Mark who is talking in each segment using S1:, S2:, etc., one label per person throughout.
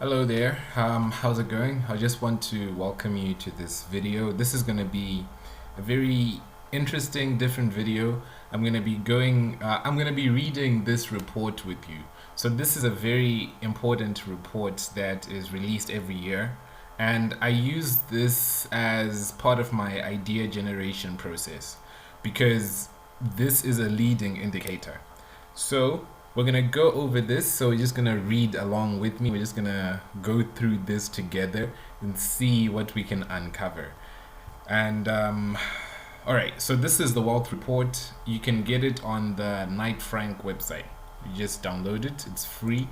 S1: Hello there. How's it going? I just want to welcome you to this video. This is going to be a very interesting, different video. I'm going to be reading this report with you. So this is a very important report that is released every year, and I use this as part of my idea generation process because this is a leading indicator. So we're gonna go over this. So we're just gonna read along with me. We're just gonna go through this together and see what we can uncover. And all right, so this is the wealth report. You can get it on the Knight Frank website. You just download it. It's free,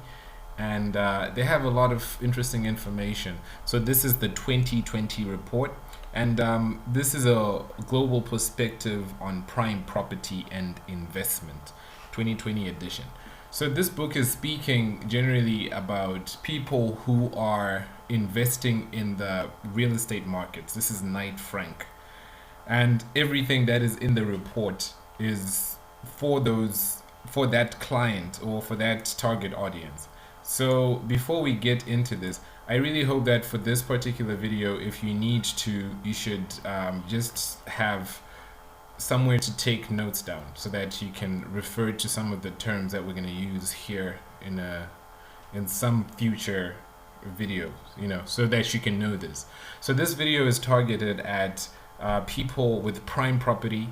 S1: and they have a lot of interesting information. So this is the 2020 report, and this is a global perspective on prime property and investment, 2020 edition. So this book is speaking generally about people who are investing in the real estate markets. This is Knight Frank, and everything that is in the report is for that client or for that target audience. So before we get into this, I really hope that for this particular video, if you need to, you should just have somewhere to take notes down so that you can refer to some of the terms that we're going to use here in some future videos, so that you can know this. So this video is targeted at people with prime property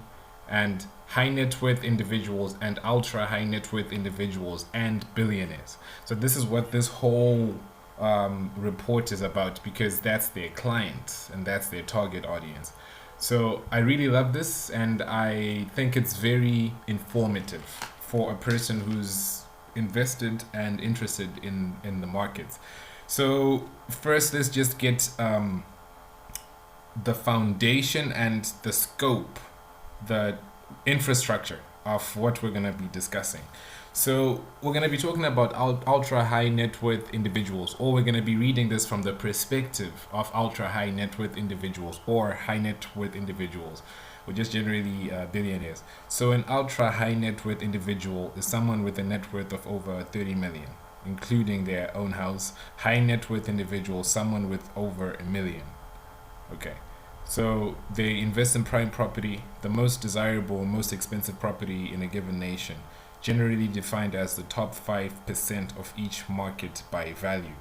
S1: and high net worth individuals and ultra high net worth individuals and billionaires. So this is what this whole report is about, because that's their client and that's their target audience. So I really love this, and I think it's very informative for a person who's invested and interested in the markets. So first, let's just get the foundation and the scope, the infrastructure of what we're going to be discussing. So we're going to be talking about ultra high net worth individuals, or we're going to be reading this from the perspective of ultra high net worth individuals or high net worth individuals, or just generally billionaires. So an ultra high net worth individual is someone with a net worth of over 30 million, including their own house. High net worth individual, someone with over a million. Okay. So they invest in prime property, the most desirable, most expensive property in a given nation, generally defined as the top 5% of each market by value.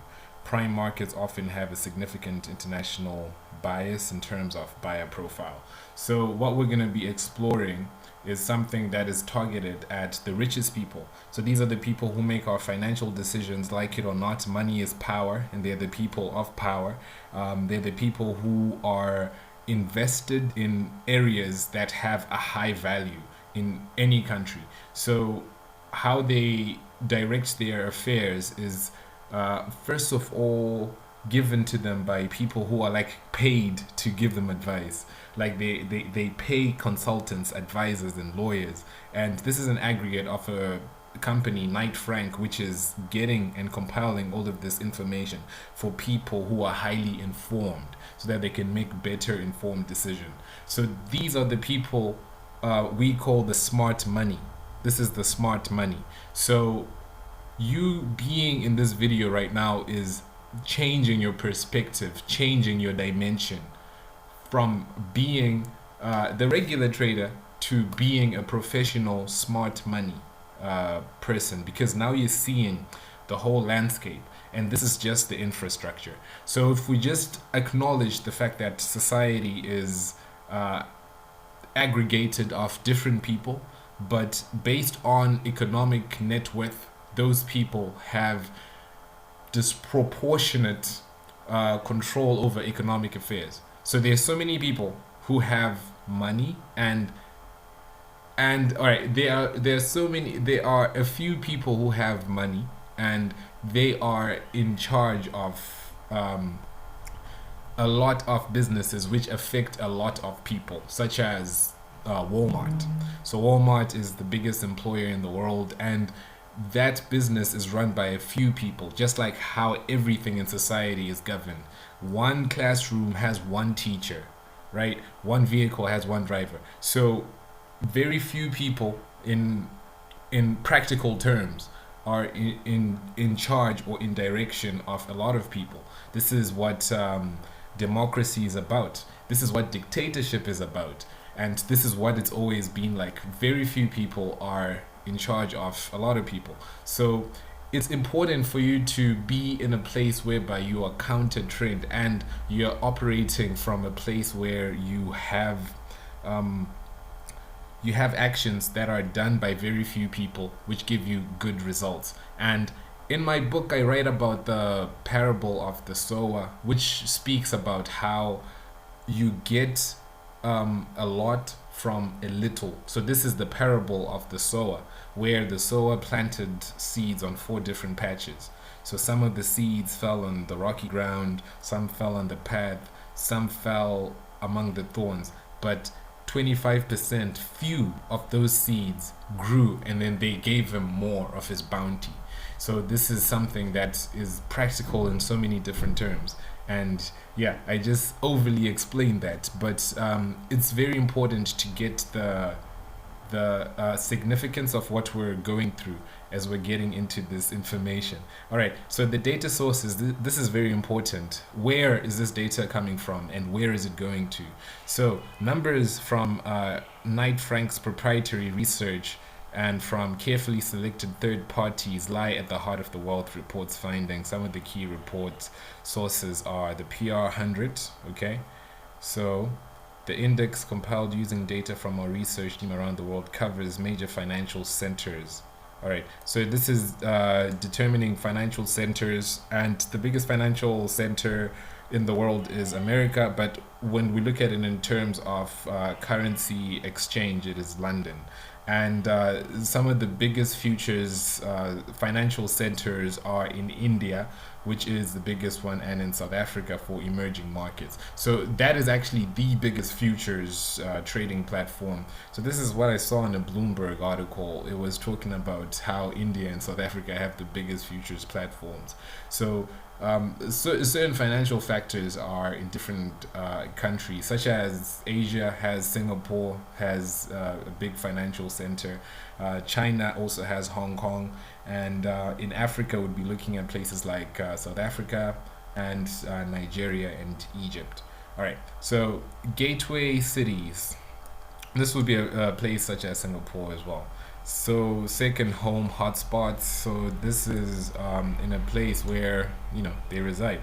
S1: Prime markets often have a significant international bias in terms of buyer profile. So what we're going to be exploring is something that is targeted at the richest people. So these are the people who make our financial decisions, like it or not. Money is power, and they're the people of power. They're the people who are invested in areas that have a high value in any country. So how they direct their affairs is first of all given to them by people who are like paid to give them advice. Like they pay consultants, advisors, and lawyers, and this is an aggregate of a company, Knight Frank, which is getting and compiling all of this information for people who are highly informed so that they can make better informed decisions. So these are the people we call the smart money. This is the smart money. So you being in this video right now is changing your perspective, changing your dimension from being the regular trader to being a professional smart money person, because now you're seeing the whole landscape, and this is just the infrastructure. So if we just acknowledge the fact that society is aggregated of different people, but based on economic net worth, those people have disproportionate control over economic affairs. So there's so many people who have money, and all right, there are a few people who have money, and they are in charge of a lot of businesses which affect a lot of people, such as Walmart. So Walmart is the biggest employer in the world, and that business is run by a few people, just like how everything in society is governed. One classroom has one teacher, right? One vehicle has one driver. So very few people in practical terms are in charge or in direction of a lot of people. This is what democracy is about. This is what dictatorship is about. And this is what it's always been like. Very few people are in charge of a lot of people. So it's important for you to be in a place whereby you are counter trend and you're operating from a place where um, you have actions that are done by very few people which give you good results. And in my book I write about the parable of the sower, which speaks about how you get a lot from a little. So this is the parable of the sower, where the sower planted seeds on 4 different patches. So some of the seeds fell on the rocky ground, some fell on the path, some fell among the thorns, but 25% few of those seeds grew, and then they gave him more of his bounty. So this is something that is practical in so many different terms. And yeah, I just overly explained that, but it's very important to get the significance of what we're going through as we're getting into this information. All right, so the data sources, this is very important. Where is this data coming from and where is it going to? So numbers from Knight Frank's proprietary research and from carefully selected third parties lie at the heart of the Wealth Report's findings. Some of the key report sources are the PR100, okay? So the index compiled using data from our research team around the world covers major financial centers. All right, so this is determining financial centers, and the biggest financial center in the world is America, but when we look at it in terms of currency exchange, it is London. And some of the biggest futures financial centers are in India, which is the biggest one, and in South Africa for emerging markets. So that is actually the biggest futures trading platform. So this is what I saw in a Bloomberg article. It was talking about how India and South Africa have the biggest futures platforms. So certain financial factors are in different countries, such as Asia has Singapore, has a big financial center. China also has Hong Kong, and in Africa would be looking at places like South Africa and Nigeria and Egypt. All right, so gateway cities. This would be a place such as Singapore as well. So second home hotspots. So this is in a place where they reside,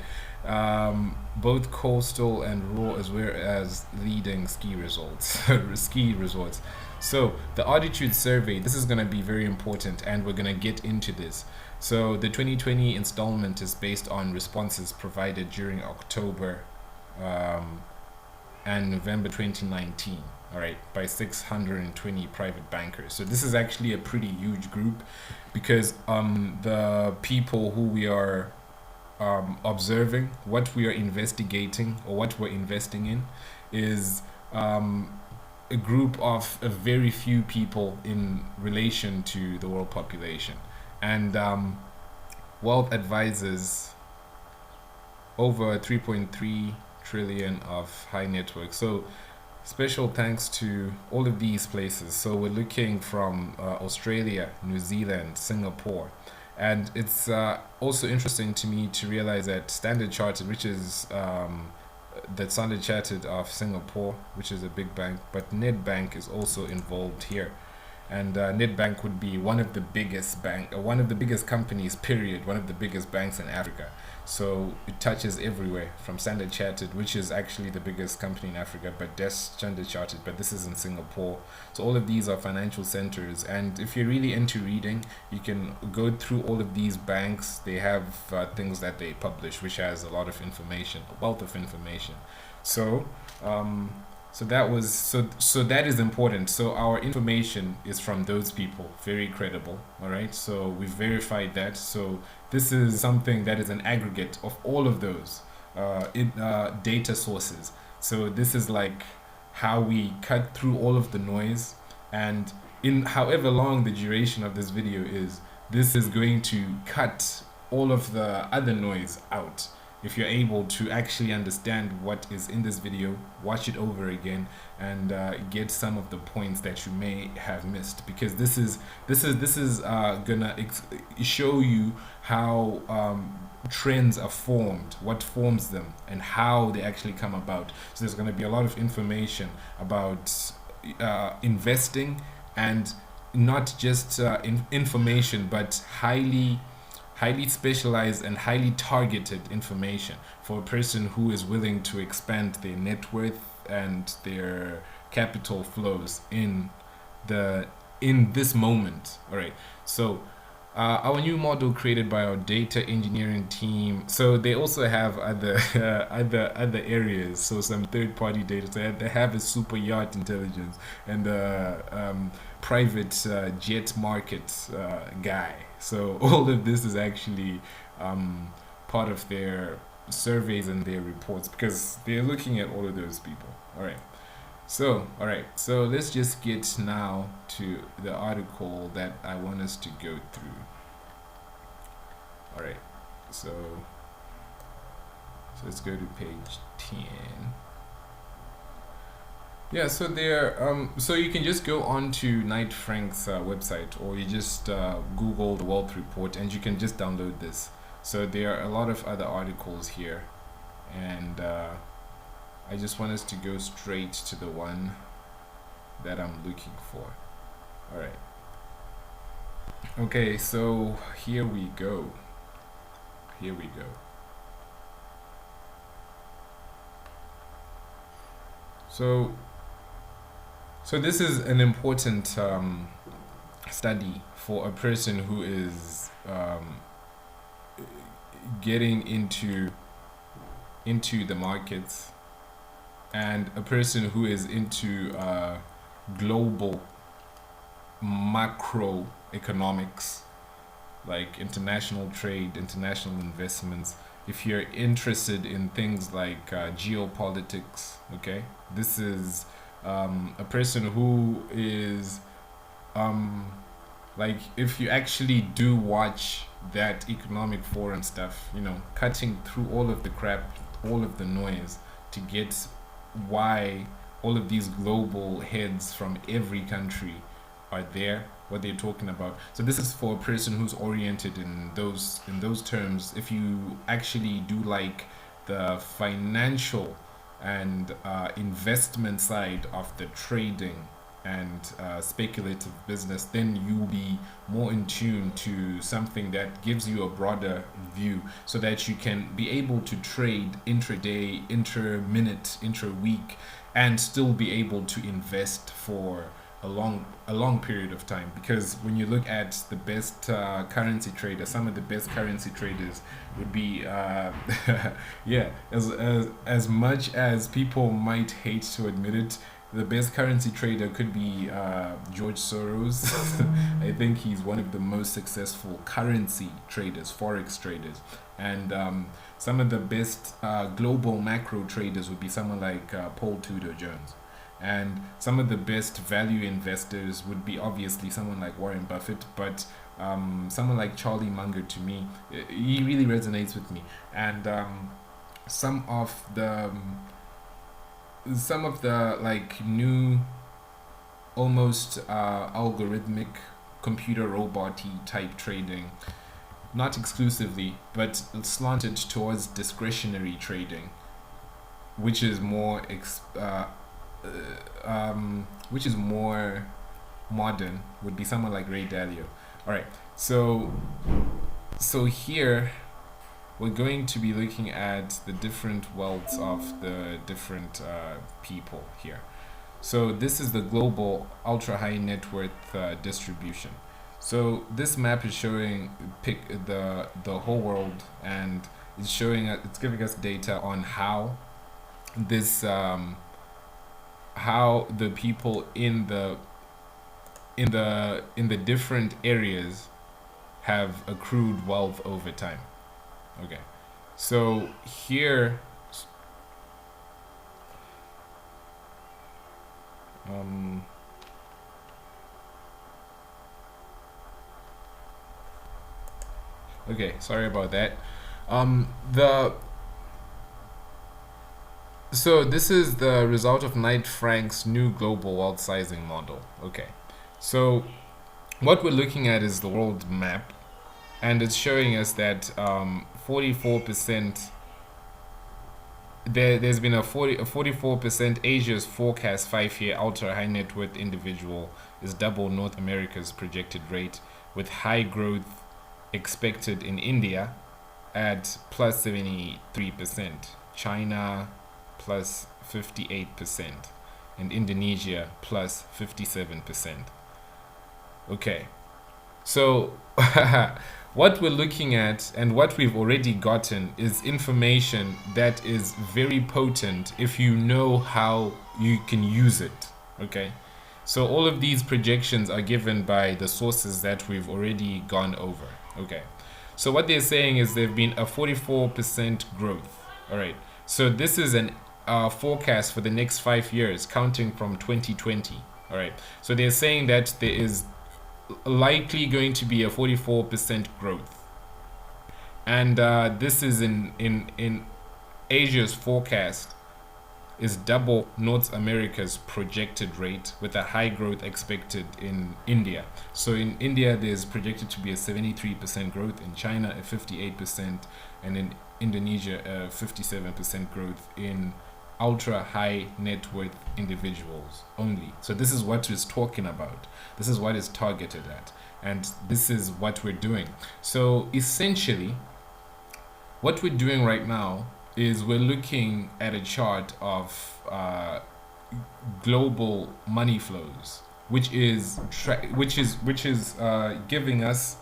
S1: both coastal and rural, as well as leading ski resorts. Ski resorts. So the altitude survey. This is going to be very important, and we're going to get into this. So the 2020 installment is based on responses provided during October and November 2019. All right, by 620 private bankers. So this is actually a pretty huge group, because the people who we are observing, what we are investigating or what we're investing in, is a group of a very few people in relation to the world population. And wealth advisors, over 3.3 trillion of high net worth. So special thanks to all of these places. So we're looking from Australia, New Zealand, Singapore. And it's also interesting to me to realize that Standard Chartered, which is the Standard Chartered of Singapore, which is a big bank, but Nedbank is also involved here. And Nedbank would be one of the biggest one of the biggest companies, period, one of the biggest banks in Africa. So it touches everywhere, from Standard Chartered, which is actually the biggest company in Africa, but that's Standard Chartered, but this is in Singapore. So all of these are financial centers, and if you're really into reading, you can go through all of these banks. They have things that they publish, which has a lot of information, a wealth of information. So so that is important. So our information is from those people, very credible. All right, so we've verified that. So this is something that is an aggregate of all of those data sources. So this is like how we cut through all of the noise, and in however long the duration of this video is, this is going to cut all of the other noise out. if you're able to actually understand what is in this video, watch it over again and get some of the points that you may have missed, because this is gonna show you how trends are formed, what forms them, and how they actually come about. So there's going to be a lot of information about investing, and not just information, but highly specialized and highly targeted information for a person who is willing to expand their net worth and their capital flows in this moment. All right, so our new model created by our data engineering team. So they also have other other areas. So some third-party data. So they have a super yacht intelligence and private jet market guy. So all of this is actually part of their surveys and their reports, because they're looking at all of those people. All right. So, so let's just get now to the article that I want us to go through. All right, so let's go to page 10. Yeah, so there, so you can just go on to Knight Frank's website, or you just Google the Wealth Report, and you can just download this. So there are a lot of other articles here, and I just want us to go straight to the one that I'm looking for. All right. Okay, so here we go. Here we go. So this is an important study for a person who is getting into the markets, and a person who is into global macroeconomics, like international trade, international investments. If you're interested in things like geopolitics, okay, this is a person who is like, if you actually do watch that economic forum stuff, you know, cutting through all of the crap, all of the noise, to get why all of these global heads from every country are there, what they're talking about. So this is for a person who's oriented in those terms. If you actually do like the financial and investment side of the trading and speculative business, then you'll be more in tune to something that gives you a broader view, so that you can be able to trade intraday, inter-minute, inter-week, and still be able to invest for a long period of time. Because when you look at the best currency traders, some of the best currency traders would be yeah, as much as people might hate to admit it, the best currency trader could be George Soros. I think he's one of the most successful currency traders, forex traders. And some of the best global macro traders would be someone like Paul Tudor Jones. And some of the best value investors would be obviously someone like Warren Buffett, but someone like Charlie Munger, to me, he really resonates with me. And some of the like new, almost algorithmic, computer robot-y type trading, not exclusively, but slanted towards discretionary trading, which is more modern, would be someone like Ray Dalio. All right, so here we're going to be looking at the different wealths of the different people here. So this is the global ultra high net worth distribution. So this map is showing the whole world, and it's showing it's giving us data on how this how the people in the different areas have accrued wealth over time. Okay, so here okay, sorry about that. So this is the result of Knight Frank's new global world sizing model. Okay. So what we're looking at is the world map, and it's showing us that 44%, there's been a 44% Asia's forecast 5-year ultra high net worth individual is double North America's projected rate, with high growth expected in India at plus 73%, China plus 58%, and Indonesia plus 57%. Okay, so what we're looking at and what we've already gotten is information that is very potent if you know how you can use it. Okay, so all of these projections are given by the sources that we've already gone over. Okay, so what they're saying is there've been a 44% growth. All right, so this is an forecast for the next 5 years, counting from 2020. All right, so they're saying that there is likely going to be a 44% growth, and this is in Asia's forecast is double North America's projected rate, with a high growth expected in India. So in India, there's projected to be a 73% growth, in China a 58%, and in Indonesia a 57% growth in ultra high net worth individuals only. So this is what it's talking about. This is what it's targeted at. And this is what we're doing. So essentially, what we're doing right now is we're looking at a chart of global money flows, which is giving us